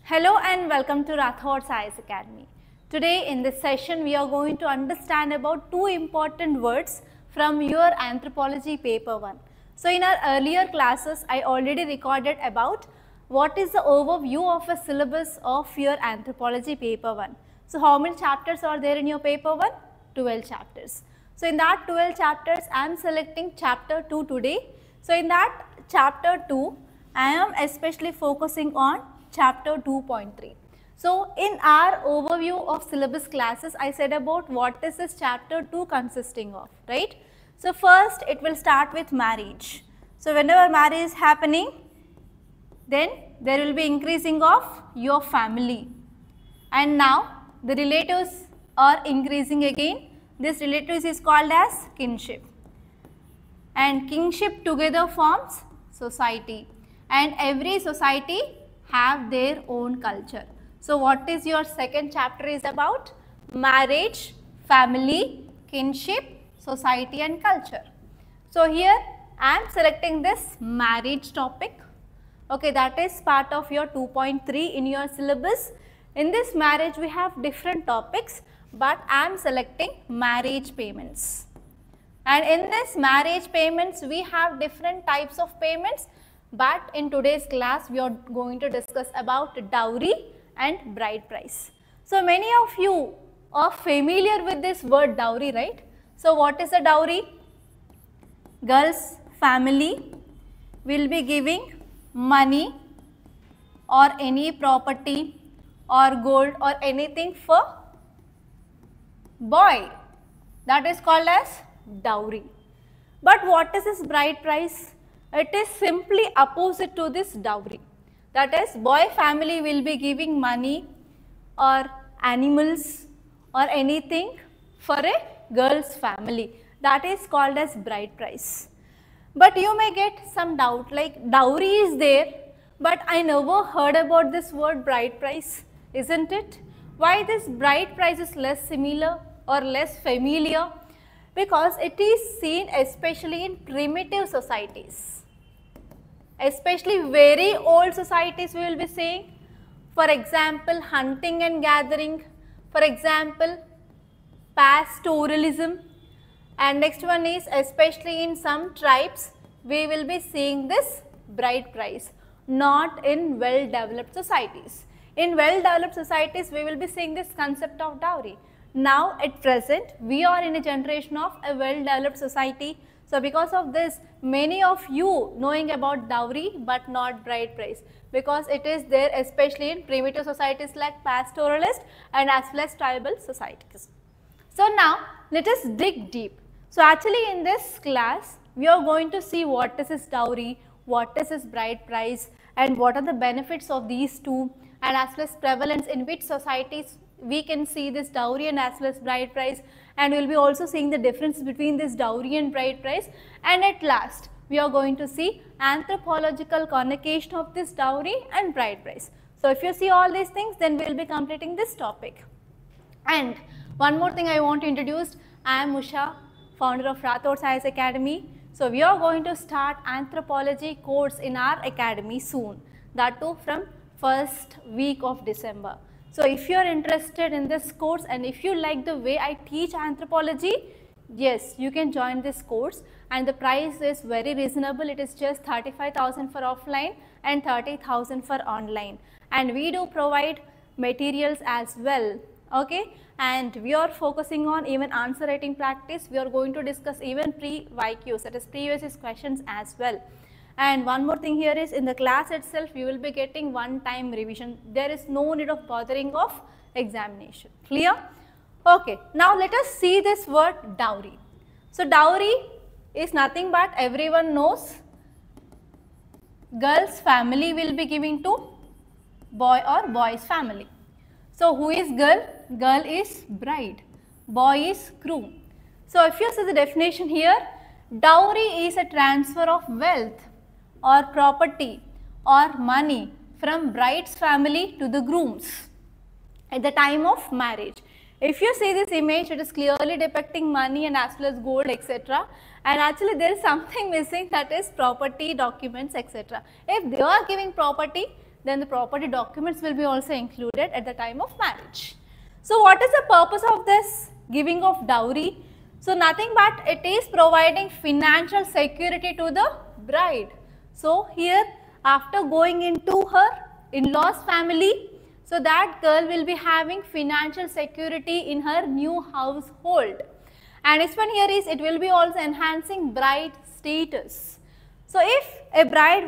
Hello and welcome to Rathod Science Academy. Today in this session we are going to understand about two important words from your Anthropology paper 1. So in our earlier classes I already recorded about what is the overview of a syllabus of your Anthropology paper 1. So how many chapters are there in your paper 1? 12 chapters. So in that 12 chapters I am selecting chapter 2 today. So in that chapter 2 I am especially focusing on chapter 2.3. So in our overview of syllabus classes, I said about what is this chapter 2 consisting of, right? So first it will start with marriage. So whenever marriage is happening, then there will be increasing of your family. And now the relatives are increasing again. This relatives is called as kinship. And kinship together forms society. And every society have their own culture. So what is your second chapter is about? Marriage, family, kinship, society and culture. So here I am selecting this marriage topic. Okay, that is part of your 2.3 in your syllabus. In this marriage we have different topics, but I am selecting marriage payments. And in this marriage payments we have different types of payments. But in today's class, we are going to discuss about dowry and bride price. So many of you are familiar with this word dowry, right? So what is a dowry? Girl's family will be giving money or any property or gold or anything for boy. That is called as dowry. But what is this bride price? It is simply opposite to this dowry. That is, boy family will be giving money or animals or anything for a girl's family. That is called as bride price. But you may get some doubt, like dowry is there, but I never heard about this word bride price, isn't it? Why this bride price is less similar or less familiar? Because it is seen especially in primitive societies. Especially very old societies we will be saying, for example hunting and gathering, for example pastoralism, and next one is especially in some tribes we will be seeing this bride price, not in well developed societies. In well developed societies we will be seeing this concept of dowry. Now at present we are in a generation of a well developed society. So because of this, many of you knowing about dowry but not bride price, because it is there especially in primitive societies like pastoralist and as well as tribal societies. So now let us dig deep. So actually in this class we are going to see what is this dowry, what is this bride price, and what are the benefits of these two, and as well as prevalence in which societies we can see this dowry and as well as bride price, and we will be also seeing the difference between this dowry and bride price, and at last we are going to see anthropological connotation of this dowry and bride price. So if you see all these things, then we will be completing this topic. And one more thing I want to introduce, I am Usha, founder of Rathod Science Academy. So we are going to start anthropology course in our academy soon, that too from first week of December. So if you are interested in this course and if you like the way I teach anthropology, yes, you can join this course, and the price is very reasonable. It is just 35,000 for offline and 30,000 for online, and we do provide materials as well, okay? And we are focusing on even answer writing practice. We are going to discuss even pre-YQs, that is previous questions as well. And one more thing here is, in the class itself you will be getting one-time revision. There is no need of bothering of examination. Clear? Okay, now let us see this word dowry. So dowry is nothing but, everyone knows, girl's family will be giving to boy or boy's family. So who is girl? Girl is bride, boy is groom. So if you see the definition here, dowry is a transfer of wealth or property or money from bride's family to the groom's at the time of marriage. If you see this image, it is clearly depicting money and as well as gold, etc. And actually there is something missing, that is property, documents, etc. If they are giving property, then the property documents will be also included at the time of marriage. So what is the purpose of this giving of dowry? So nothing but it is providing financial security to the bride. So here after going into her in-laws family, so that girl will be having financial security in her new household. And next one here is it will be also enhancing bride status. So if a bride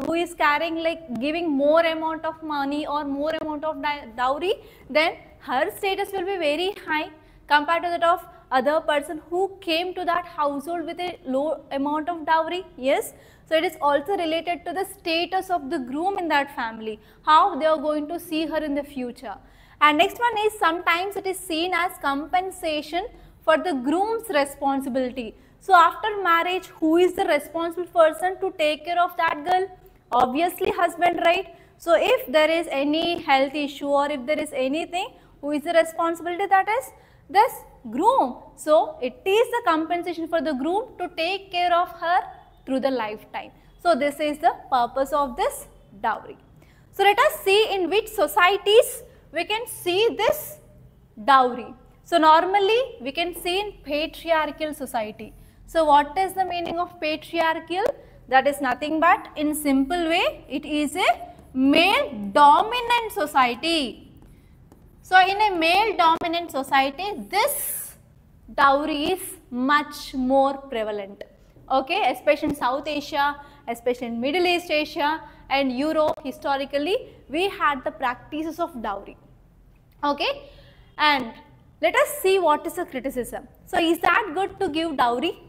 who is carrying like giving more amount of money or more amount of dowry, then her status will be very high compared to that of other person who came to that household with a low amount of dowry. Yes. So it is also related to the status of the groom in that family, how they are going to see her in the future. And next one is sometimes it is seen as compensation for the groom's responsibility. So after marriage, who is the responsible person to take care of that girl? Obviously husband, right? So if there is any health issue or if there is anything, who is the responsibility? That is this groom. So it is the compensation for the groom to take care of her through the lifetime. So this is the purpose of this dowry. So let us see in which societies we can see this dowry. So normally we can see in patriarchal society. So what is the meaning of patriarchal? That is nothing but in simple way it is a male dominant society. So in a male dominant society this dowry is much more prevalent. Okay, especially in South Asia, especially in Middle East Asia and Europe, historically we had the practices of dowry. Okay, and let us see what is the criticism. So is that good to give dowry?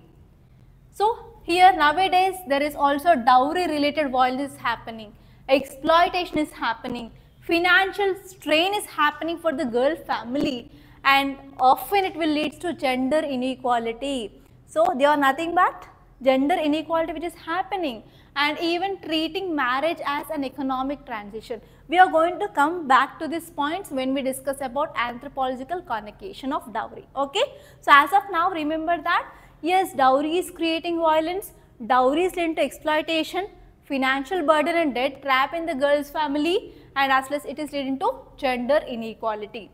So here nowadays there is also dowry related violence happening, exploitation is happening, financial strain is happening for the girl family, and often it will lead to gender inequality. So they are nothing but gender inequality which is happening, and even treating marriage as an economic transition. We are going to come back to these points when we discuss about anthropological connotation of dowry. Okay. So as of now remember that yes, dowry is creating violence, dowry is linked to exploitation, financial burden and debt trap in the girl's family, and as well as it is leading to gender inequality.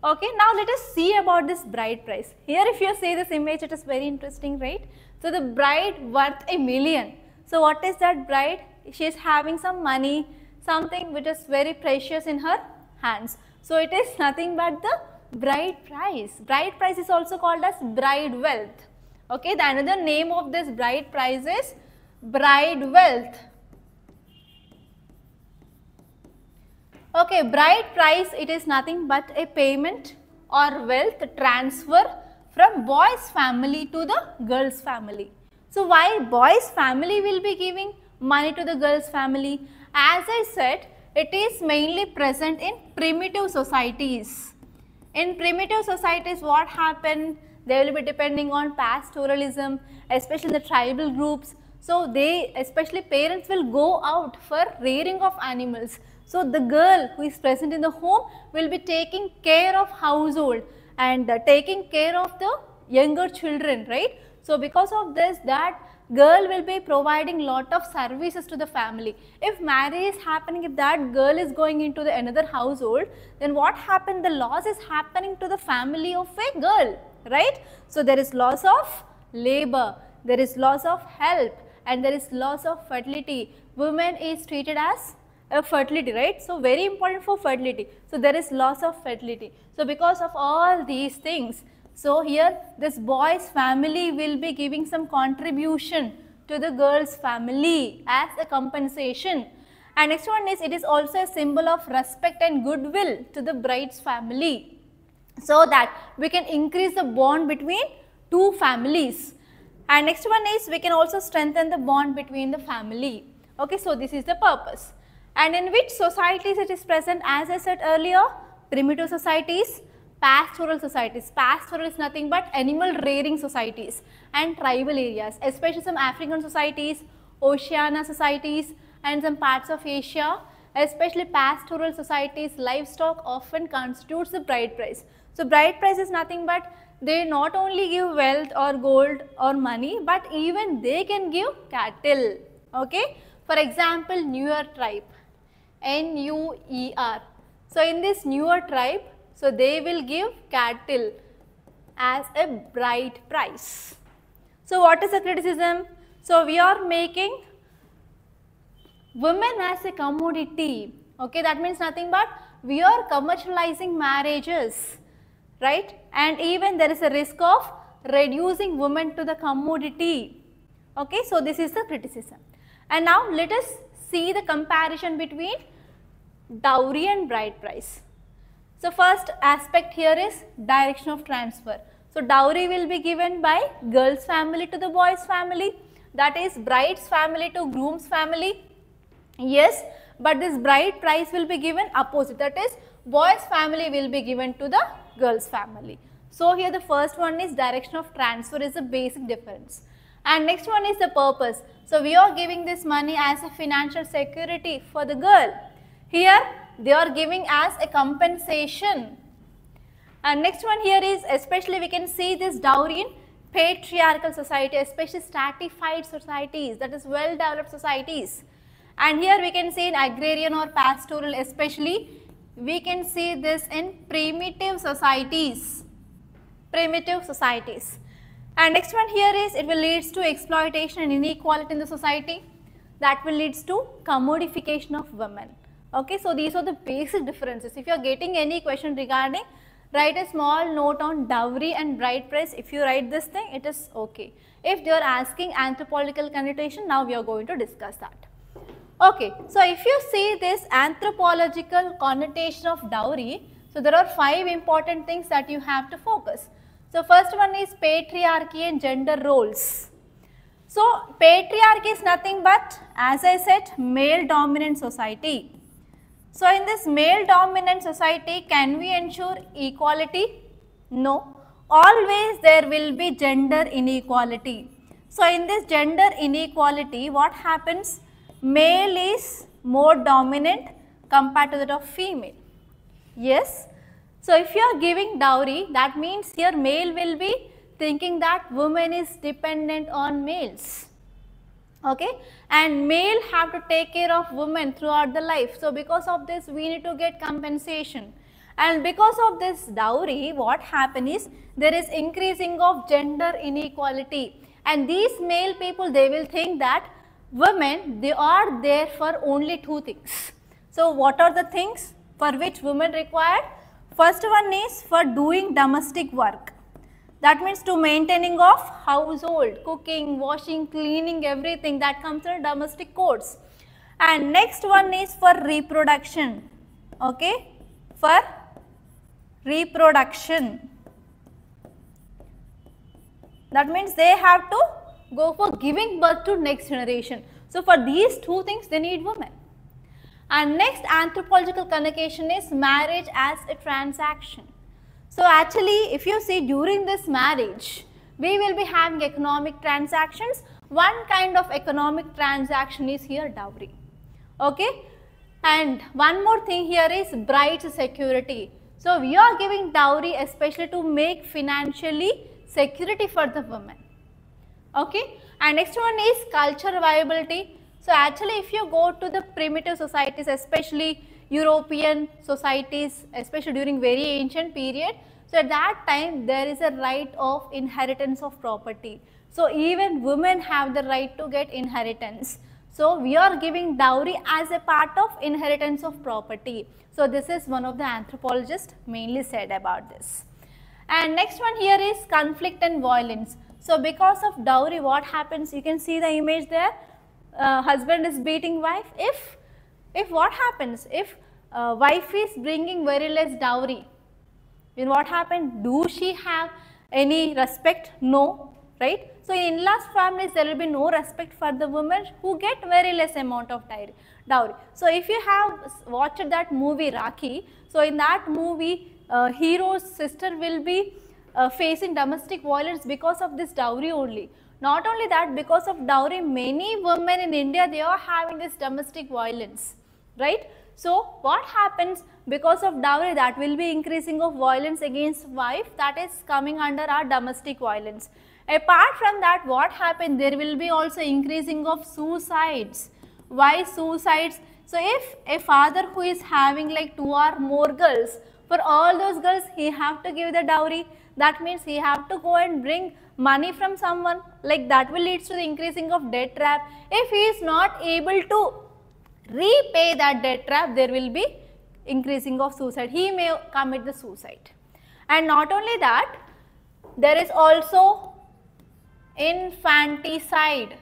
Okay, now let us see about this bride price. Here if you see this image, it is very interesting, right? So the bride worth $1 million. So what is that bride? She is having some money, something which is very precious in her hands. So it is nothing but the bride price. Bride price is also called as bride wealth. Okay, the another name of this bride price is bride wealth. Okay, bride price, it is nothing but a payment or wealth transfer from boy's family to the girl's family. So why boy's family will be giving money to the girl's family? As I said, it is mainly present in primitive societies. In primitive societies, what happened? They will be depending on pastoralism, especially the tribal groups. So they, especially parents, will go out for rearing of animals. So the girl who is present in the home will be taking care of household and taking care of the younger children, right? So because of this, that girl will be providing lot of services to the family. If marriage is happening, if that girl is going into the another household, then what happened? The loss is happening to the family of a girl, right? So there is loss of labor, there is loss of help, and there is loss of fertility. Women is treated as fertility, right? So very important for fertility. So there is loss of fertility. So because of all these things, so here this boy's family will be giving some contribution to the girl's family as a compensation. And next one is, it is also a symbol of respect and goodwill to the bride's family, so that we can increase the bond between two families. And next one is, we can also strengthen the bond between the family. Okay, so this is the purpose. And in which societies it is present? As I said earlier, primitive societies, pastoral societies. Pastoral is nothing but animal rearing societies, and tribal areas, especially some African societies, Oceania societies, and some parts of Asia, especially pastoral societies. Livestock often constitutes the bride price. So bride price is nothing but they not only give wealth or gold or money, but even they can give cattle. Okay, for example, Newer tribe. N-U-E-R. So in this newer tribe, so they will give cattle as a bride price. So what is the criticism? So we are making women as a commodity. Okay, that means nothing but we are commercializing marriages, right? And even there is a risk of reducing women to the commodity. Okay, so this is the criticism. And now let us see the comparison between dowry and bride price. So first aspect here is direction of transfer. So dowry will be given by girl's family to the boy's family, that is bride's family to groom's family. Yes, but this bride price will be given opposite, that is boy's family will be given to the girl's family. So here the first one is direction of transfer is a basic difference. And next one is the purpose. So we are giving this money as a financial security for the girl. Here they are giving as a compensation. And next one here is, especially we can see this dowry in patriarchal society, especially stratified societies, that is well developed societies. And here we can see in agrarian or pastoral, especially we can see this in primitive societies. And next one here is, it will leads to exploitation and inequality in the society. That will leads to commodification of women. Okay, so these are the basic differences. If you are getting any question regarding, write a small note on dowry and bride price. If you write this thing, it is okay. If they are asking anthropological connotation, now we are going to discuss that. Okay, so if you see this anthropological connotation of dowry, so there are 5 important things that you have to focus. So first one is patriarchy and gender roles. So patriarchy is nothing but, as I said, male dominant society. So in this male dominant society, can we ensure equality? No. Always there will be gender inequality. So in this gender inequality, what happens? Male is more dominant compared to that of female. Yes. So if you are giving dowry, that means here male will be thinking that woman is dependent on males. Okay, and male have to take care of women throughout the life. So because of this, we need to get compensation. And because of this dowry, what happen is, there is increasing of gender inequality. And these male people, they will think that women, they are there for only 2 things. So what are the things for which women required? First one is for doing domestic work. That means to maintaining of household, cooking, washing, cleaning, everything that comes under domestic codes. And next one is for reproduction. Okay, for reproduction. That means they have to go for giving birth to next generation. So for these 2 things, they need women. And next anthropological connotation is marriage as a transaction. So actually, if you see during this marriage, we will be having economic transactions. One kind of economic transaction is here dowry. Okay, and one more thing here is bride's security. So we are giving dowry especially to make financially security for the woman. Okay, and next one is cultural viability. So actually, if you go to the primitive societies, especially European societies, especially during very ancient period, so at that time there is a right of inheritance of property. So even women have the right to get inheritance. So we are giving dowry as a part of inheritance of property. So this is one of the anthropologists mainly said about this. And next one here is conflict and violence. So because of dowry, what happens? You can see the image there. Husband is beating wife. If what happens? If wife is bringing very less dowry, then what happened? Do she have any respect? No, right? So in in-laws families, there will be no respect for the women who get very less amount of dowry. So if you have watched that movie Rakhi, so in that movie, hero's sister will be facing domestic violence because of this dowry only. Not only that, because of dowry, many women in India, they are having this domestic violence, right? So what happens? Because of dowry, that will be increasing of violence against wife, that is coming under our domestic violence. Apart from that, what happened? There will be also increasing of suicides. Why suicides? So if a father who is having like 2 or more girls, for all those girls he have to give the dowry. That means he have to go and bring money from someone, like that will lead to the increasing of debt trap. If he is not able to repay that debt trap, there will be increasing of suicide. He may commit the suicide. And not only that, there is also infanticide.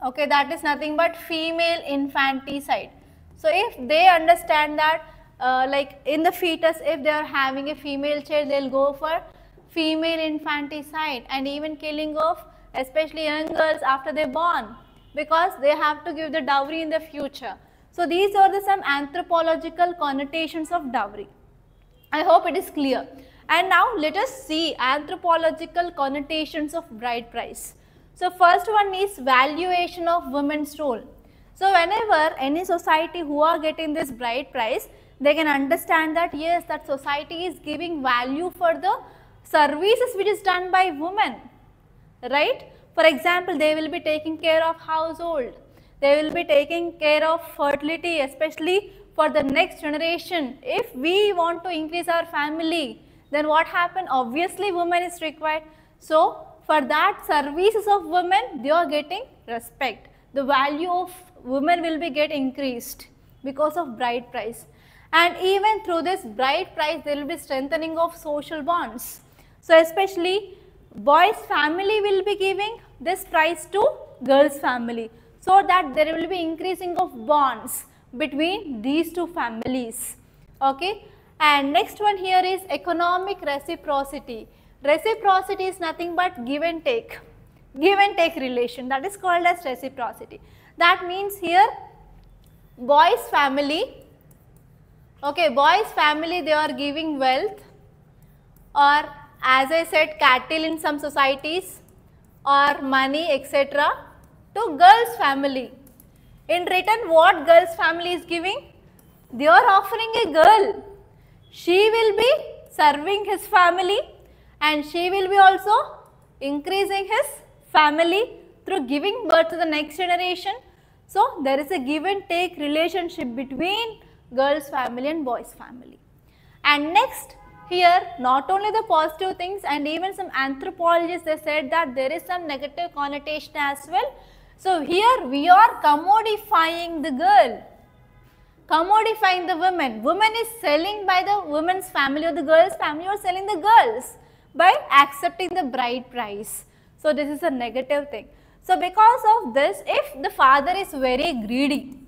Okay, that is nothing but female infanticide. So if they understand that like in the fetus, if they are having a female child, they will go for female infanticide, and even killing of especially young girls after they born, because they have to give the dowry in the future. So these are some anthropological connotations of dowry. I hope it is clear. And now let us see anthropological connotations of bride price. So first one is valuation of women's role. So whenever any society who are getting this bride price, they can understand that yes, that society is giving value for the services which is done by women, right? For example, they will be taking care of household, they will be taking care of fertility, especially for the next generation. If we want to increase our family, then what happen? Obviously women is required. So for that services of women, they are getting respect. The value of women will be get increased because of bride price. And even through this bride price, there will be strengthening of social bonds. So especially boys family will be giving this prize to girls family, so that there will be increasing of bonds between these two families. Okay. And next one here is economic reciprocity. Reciprocity is nothing but give and take relation, that is called as reciprocity. That means here boys family, okay, boys family, they are giving wealth, or as I said, cattle in some societies, or money, etc. to girls family. In return, what girls family is giving? They are offering a girl. She will be serving his family, and she will be also increasing his family through giving birth to the next generation. So there is a give and take relationship between girls family and boys family. And next here, not only the positive things, and even some anthropologists, they said that there is some negative connotation as well. So here we are commodifying the girl, commodifying the women. Women is selling by the women's family or the girls family, or selling the girls by accepting the bride price. So this is a negative thing. So because of this, if the father is very greedy,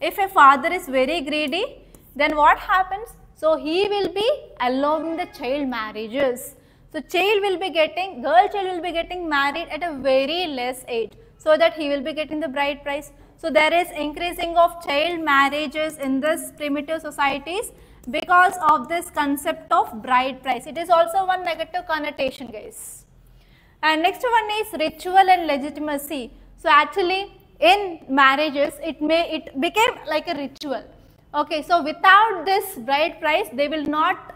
if a father is very greedy, then what happens? So he will be allowing the child marriages. So child will be getting, girl child will be getting married at a very less age, so that he will be getting the bride price. So there is increasing of child marriages in this primitive societies because of this concept of bride price. It is also one negative connotation, guys. And next one is ritual and legitimacy. So actually in marriages, it became like a ritual. Okay, so without this bride price, they will not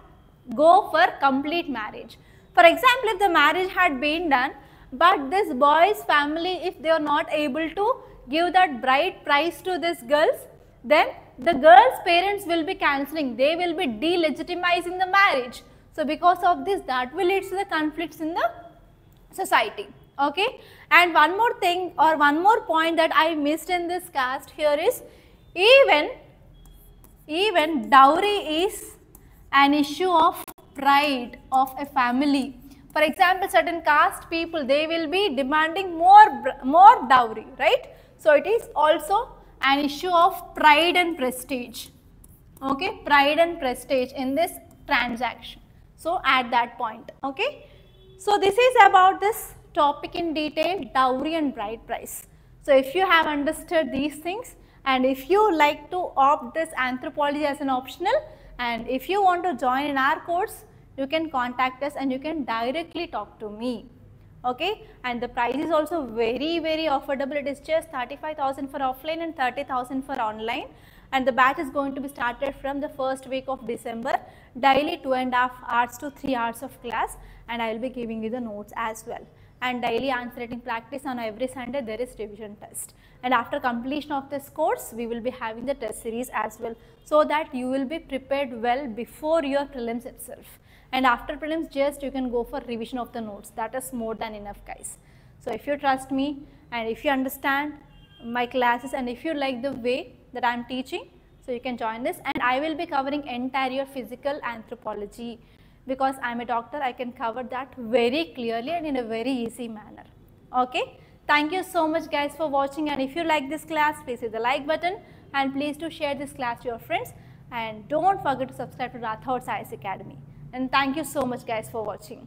go for complete marriage. For example, if the marriage had been done, but this boy's family, if they are not able to give that bride price to this girls, then the girl's parents will be cancelling, they will be delegitimizing the marriage. So because of this, that will lead to the conflicts in the society. Okay. And one more thing, or one more point that I missed in this cast here is, even dowry is an issue of pride of a family. For example, certain caste people, they will be demanding more dowry, right? So it is also an issue of pride and prestige. Okay, pride and prestige in this transaction. So at that point, okay. So this is about this topic in detail, dowry and bride price. So if you have understood these things, and if you like to opt this anthropology as an optional, and if you want to join in our course, you can contact us and you can directly talk to me. Okay, and the price is also very affordable. It is just 35,000 for offline and 30,000 for online, and the batch is going to be started from the first week of December. Daily 2.5 hours to 3 hours of class, and I will be giving you the notes as well. and daily answer writing practice. On every Sunday there is revision test, and after completion of this course we will be having the test series as well, so that you will be prepared well before your prelims itself. And after prelims, just you can go for revision of the notes. That is more than enough, guys. So if you trust me and if you understand my classes and if you like the way that I am teaching, so you can join this. And I will be covering entire physical anthropology, because I am a doctor. I can cover that very clearly and in a very easy manner. Okay. Thank you so much, guys, for watching. And if you like this class, please hit the like button and please do share this class to your friends. And don't forget to subscribe to Rathod Science Academy. And thank you so much, guys, for watching.